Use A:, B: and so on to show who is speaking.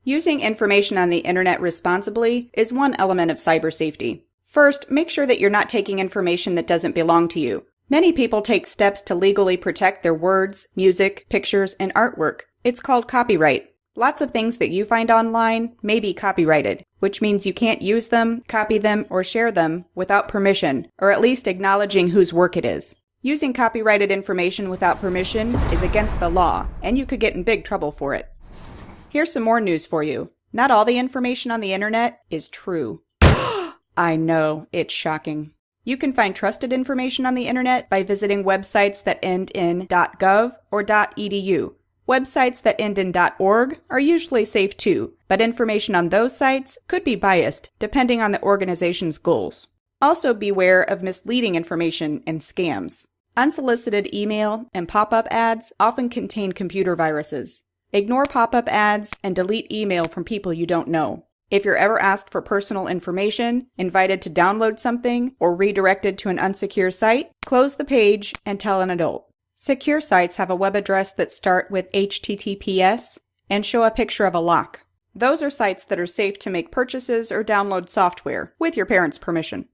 A: Using information on the internet responsibly is one element of cyber safety. First, make sure that you're not taking information that doesn't belong to you. Many people take steps to legally protect their words, music, pictures, and artwork. It's called copyright. Lots of things that you find online may be copyrighted, which means you can't use them, copy them, or share them without permission, or at least acknowledging whose work it is. Using copyrighted information without permission is against the law, and you could get in big trouble for it. Here's some more news for you. Not all the information on the internet is true. I know, it's shocking. You can find trusted information on the internet by visiting websites that end in .gov or .edu. Websites that end in .org are usually safe too, but information on those sites could be biased depending on the organization's goals. Also beware of misleading information and scams. Unsolicited email and pop-up ads often contain computer viruses. Ignore pop-up ads and delete email from people you don't know. If you're ever asked for personal information, invited to download something, or redirected to an unsecure site, close the page and tell an adult. Secure sites have a web address that start with HTTPS and show a picture of a lock. Those are sites that are safe to make purchases or download software with your parents' permission.